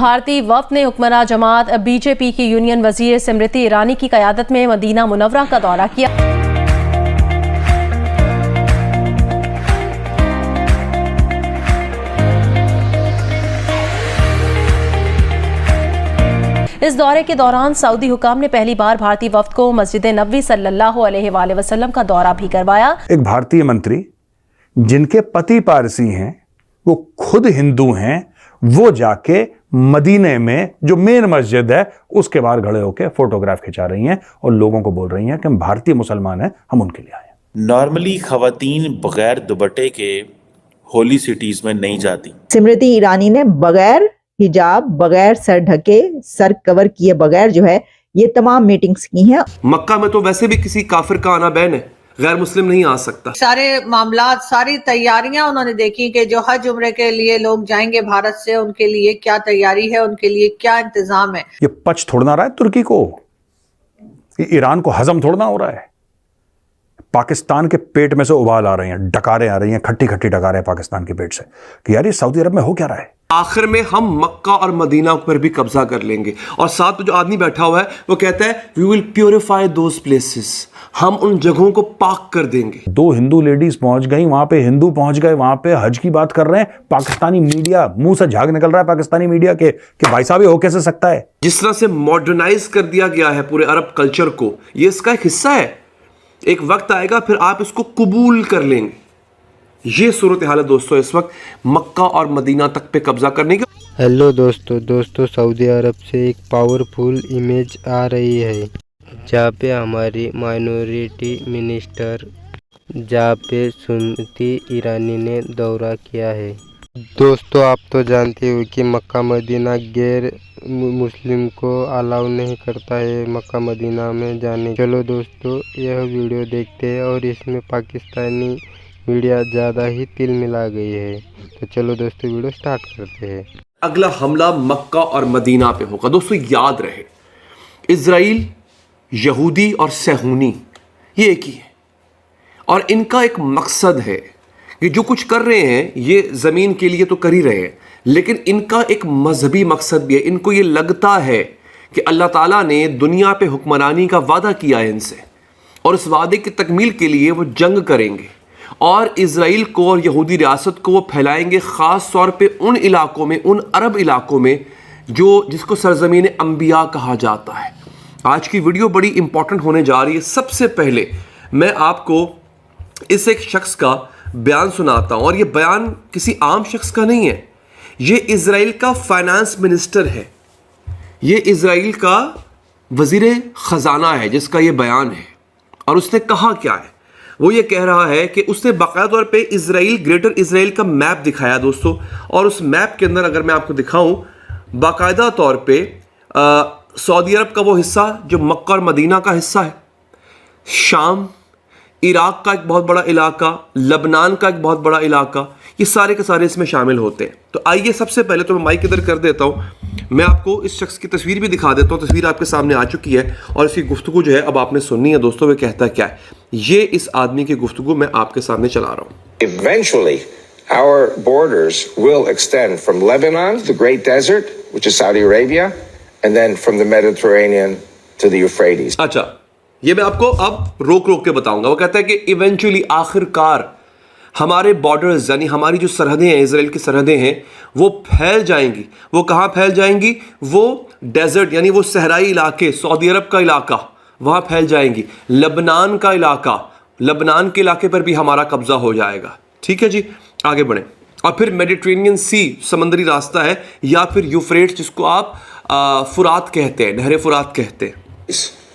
भारतीय वफ्द ने हुक्मरान जमात बीजेपी की यूनियन वजीर स्मृति ईरानी की क़यादत में मदीना मुनव्वरा का दौरा किया। इस दौरे के दौरान सऊदी हुकाम ने पहली बार भारतीय वफ्द को मस्जिद नबवी सल्लल्लाहु अलैहि वसल्लम का दौरा भी करवाया। एक भारतीय मंत्री जिनके पति पारसी हैं, वो खुद हिंदू हैं, वो जाके मदीने में जो मेन मस्जिद है उसके बाहर खड़े होकर फोटोग्राफ खिंचा रही हैं और लोगों को बोल रही हैं कि हम भारतीय मुसलमान हैं, हम उनके लिए आए हैं। नॉर्मली खवातीन बगैर दुपट्टे के होली सिटीज में नहीं जाती। स्मृति ईरानी ने बगैर हिजाब, बगैर सर ढके, सर कवर किए बगैर जो है ये तमाम मीटिंग्स की हैं। मक्का में तो वैसे भी किसी काफिर का आना बैन है, गैर मुस्लिम नहीं आ सकता। सारे मामला, सारी तैयारियां उन्होंने देखी कि जो हज उम्रे के लिए लोग जाएंगे भारत से, उनके लिए क्या तैयारी है, उनके लिए क्या इंतजाम है। ये पच थोड़ना रहा है तुर्की को, ईरान को हजम थोड़ना हो रहा है। पाकिस्तान के पेट में से उबाल आ रही हैं, डकारें आ रही हैं, खट्टी खट्टी डकारें पाकिस्तान के पेट से कि यार ये सऊदी अरब में हो क्या रहा है। आखिर में हम मक्का और मदीना पर भी कब्जा कर लेंगे। और साथ में जो आदमी बैठा हुआ है वो कहता है we will purify those places, हम उन जगहों को पाक कर देंगे। दो हिंदू लेडीज पहुंच गई वहां पे, हिंदू पहुंच गए वहां पे, हज की बात कर रहे हैं। पाकिस्तानी मीडिया मुंह से झाग निकल रहा है पाकिस्तानी मीडिया के कि भाई साहब ये हो कैसे सकता है। जिस तरह से मॉडर्नाइज कर दिया गया है पूरे अरब कल्चर को, ये इसका एक हिस्सा है। एक वक्त आएगा फिर आप इसको कबूल कर लेंगे। ये सूरत हाल है दोस्तों इस वक्त मक्का और मदीना तक पे कब्जा करने की। हेलो दोस्तों, सऊदी अरब से एक पावरफुल इमेज आ रही है जहाँ पे हमारी माइनॉरिटी मिनिस्टर, जहाँ पे स्मृति ईरानी ने दौरा किया है। दोस्तों आप तो जानते हो कि मक्का मदीना गैर मुस्लिम को अलाउ नहीं करता है मक्का मदीना में जाने। चलो दोस्तों यह वीडियो देखते हैं और इसमें पाकिस्तानी मीडिया ज़्यादा ही तिल मिला गई है। तो चलो दोस्तों वीडियो स्टार्ट करते हैं। अगला हमला मक्का और मदीना पे होगा। दोस्तों याद रहे, इजराइल, यहूदी और सहूनी ये एक ही है और इनका एक मकसद है कि जो कुछ कर रहे हैं ये ज़मीन के लिए तो कर ही रहे हैं, लेकिन इनका एक मजहबी मकसद भी है। इनको ये लगता है कि अल्लाह ताला ने दुनिया पे हुक्मरानी का वादा किया है इनसे और उस वादे की तकमील के लिए वो जंग करेंगे और इजराइल को और यहूदी रियासत को वो फैलाएंगे, ख़ास तौर पे उन इलाकों में, उन अरब इलाकों में जिसको सरजमीन अंबिया कहा जाता है। आज की वीडियो बड़ी इंपॉर्टेंट होने जा रही है। सबसे पहले मैं आपको इस एक शख्स का बयान सुनाता हूँ और ये बयान किसी आम शख्स का नहीं है, ये इजराइल का फाइनेंस मिनिस्टर है, ये इजराइल का वजीर ख़जाना है जिसका ये बयान है। और उसने कहा क्या है, वो ये कह रहा है कि उसने बाकायदा तौर पे इजराइल, ग्रेटर इजराइल का मैप दिखाया दोस्तों, और उस मैप के अंदर अगर मैं आपको दिखाऊं, बाकायदा तौर पे सऊदी अरब का वो हिस्सा जो मक्का और मदीना का हिस्सा है, शाम, इराक का एक बहुत बड़ा इलाका, लबनान का एक बहुत बड़ा इलाका, ये सारे के सारे इसमें शामिल होते हैं। तो आइए सबसे पहले तो मैं माइक इधर कर देता हूँ, मैं आपको इस शख्स की तस्वीर भी दिखा देता हूँ। तस्वीर आपके सामने आ चुकी है और इसकी गुफ्तगू जो है अब आपने सुननी है दोस्तों। वे कहता है क्या है, ये इस आदमी की गुफ्तगू मैं आपके सामने चला रहा हूँ। Eventually, our borders will extend from Lebanon, the Great Desert, which is Saudi Arabia, and then from the Mediterranean to the Euphrates. अच्छा, ये मैं आपको अब रोक के बताऊंगा। वो कहता है कि इवेंचुअली, आखिरकार हमारे बॉर्डर्स यानी हमारी जो सरहदें हैं, इजराइल की सरहदें हैं, वो फैल जाएंगी। वो कहाँ फैल जाएंगी? वो डेजर्ट यानी वो सहराई इलाके, सऊदी अरब का इलाका, वहाँ फैल जाएंगी। लबनान का इलाका, लबनान के इलाके पर भी हमारा कब्जा हो जाएगा। ठीक है जी, आगे बढ़ें। और फिर मेडिटेरेनियन सी, समंदरी रास्ता है, या फिर यूफ्रेट्स जिसको आप फुरात कहते हैं, नहर फुरात कहते हैं।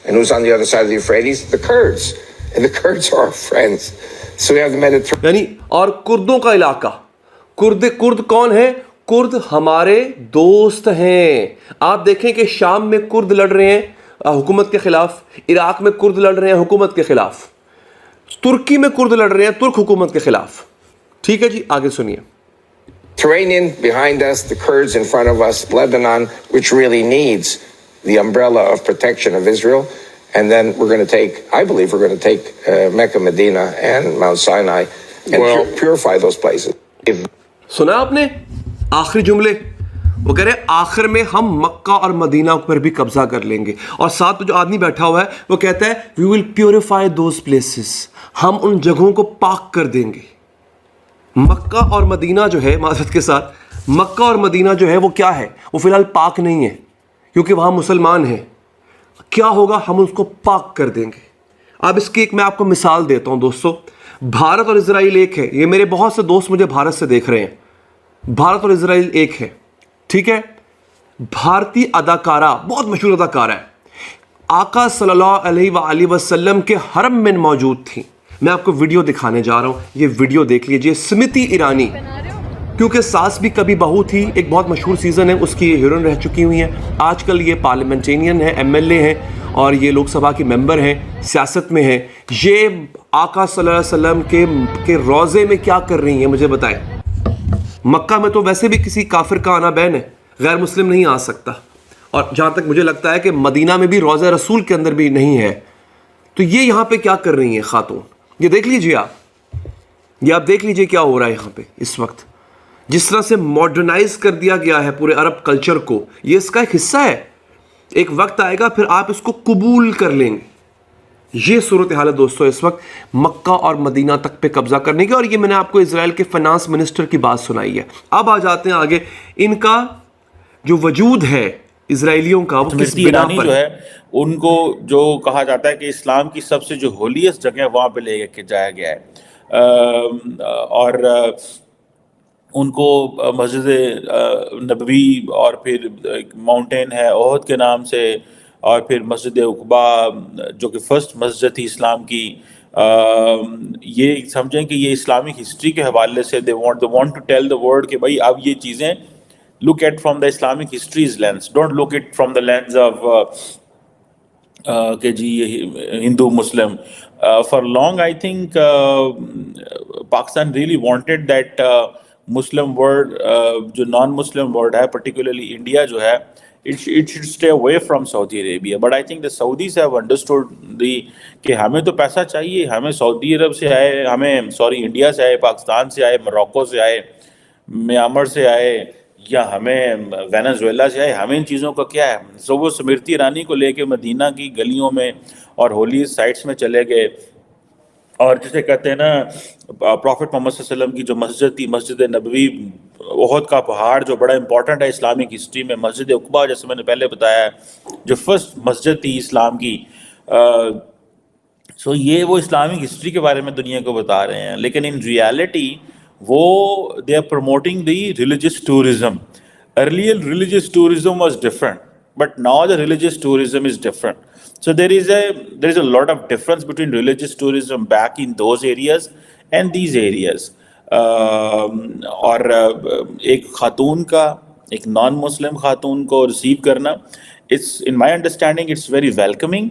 And who's on the other side of the Euphrates? The Kurds. And the Kurds are our friends. So we have the Mediterranean. यानी और कुर्दों का इलाका, कुर्द कौन है? कुर्द हमारे दोस्त हैं। आप देखें कि शाम में कुर्द लड़ रहे हैं हुकूमत के खिलाफ, इराक में कुर्द लड़ रहे हैं हुकूमत के खिलाफ, तुर्की में कुर्द लड़ रहे हैं तुर्क हुकूमत के खिलाफ। ठीक है जी, आगे सुनिए। Mediterranean behind us, the Kurds in front of us, Lebanon, which really needs the umbrella of protection of Israel. And then we're going to take, I believe we're going to take Mecca, Medina, and Mount Sinai and purify those places. सुना आपने आखिरी जुमले? वो कह रहे हैं आखिर में हम मक्का और मदीना पर भी कब्जा कर लेंगे। और साथ में जो आदमी बैठा हुआ है वो कहता है we will purify those places, हम उन जगहों को पाक कर देंगे। मक्का और मदीना जो है, माज़रत के साथ, मक्का और मदीना जो है वो क्या है, वो फिलहाल पाक नहीं है क्योंकि वहाँ मुसलमान हैं। क्या होगा, हम उसको पाक कर देंगे। अब इसकी एक मैं आपको मिसाल देता हूँ दोस्तों। भारत और इजराइल एक है, ये मेरे बहुत से दोस्त मुझे भारत से देख रहे हैं। भारत और इजराइल एक है, ठीक है। भारतीय अदाकारा, बहुत मशहूर अदाकारा है, आका सल्लल्लाहु अलैहि वसल्लम के हरम में मौजूद थी। मैं आपको वीडियो दिखाने जा रहा हूँ, ये वीडियो देख लीजिए। स्मृति ईरानी, क्योंकि सास भी कभी बहू थी, एक बहुत मशहूर सीज़न है, उसकी हीरोइन रह चुकी हुई हैं। आजकल ये पार्लियामेंटेरियन है, एमएलए हैं और ये लोकसभा की मेंबर हैं, सियासत में हैं। ये आका सल्लल्लाहु अलैहि वसल्लम के रोज़े में क्या कर रही हैं, मुझे बताएं। मक्का में तो वैसे भी किसी काफिर का आना बैन है, गैर मुस्लिम नहीं आ सकता। और जहाँ तक मुझे लगता है कि मदीना में भी रोज़ा रसूल के अंदर भी नहीं है। तो ये यहाँ पे क्या कर रही हैं खातून, ये देख लीजिए आप, ये आप देख लीजिए क्या हो रहा है यहाँ पे इस वक्त। जिस तरह से मॉडर्नाइज कर दिया गया है पूरे अरब कल्चर को, ये इसका एक हिस्सा है। एक वक्त आएगा फिर आप इसको कबूल कर लेंगे। ये सूरत हाल है दोस्तों इस वक्त मक्का और मदीना तक पे कब्जा करने की। और ये मैंने आपको इजराइल के फाइनेंस मिनिस्टर की बात सुनाई है। अब आ जाते हैं आगे, इनका जो वजूद है इजराइलियों का, वो किस बिना पर जो है, उनको जो कहा जाता है कि इस्लाम की सबसे जो होलीएस्ट जगह है वहाँ पे ले के जाया गया है। और उनको मस्जिद नबवी और फिर एक माउंटेन है ओहद के नाम से, और फिर मस्जिद उक़बा जो कि फर्स्ट मस्जिद थी इस्लाम की। ये समझें कि ये इस्लामिक हिस्ट्री के हवाले से they want to tell the world कि भाई अब ये चीज़ें look at from the Islamic history's lens, don't look it from the lens of कि जी Hindu Muslim. For long I think Pakistan really wanted that Muslim world, जो non-Muslim world है, particularly India जो है, it should stay away from Saudi Arabia. But I think the Saudis have understood कि हमें तो पैसा चाहिए, हमें सऊदी अरब से आए, हमें इंडिया से आए, पाकिस्तान से आए, मोरक्को से आए, म्यांमार से आए, या हमें वेनेजुएला से आए, हमें इन चीज़ों का क्या है। सो वो स्मृति ईरानी को लेके मदीना की गलियों में और होली साइट्स में चले गए। और जिसे कहते हैं ना, प्रॉफिट मोहम्मद सल्लल्लाहु अलैहि वसल्लम की जो मस्जिद थी, मस्जिद नबवी, ओहद का पहाड़ जो बड़ा इंपॉर्टेंट है इस्लामिक हिस्ट्री में, मस्जिद उक़बा जैसे मैंने पहले बताया जो फर्स्ट मस्जिद थी इस्लाम की। सो ये वो इस्लामिक हिस्ट्री के बारे में दुनिया को बता रहे हैं, लेकिन इन रियलिटी वो they are promoting the religious tourism. Earlier religious tourism was different, but now the religious tourism is different. So there is a lot of difference between religious tourism back in those areas and these areas. और एक खातून का, एक non Muslim खातून को receive करना, it's in my understanding it's very welcoming.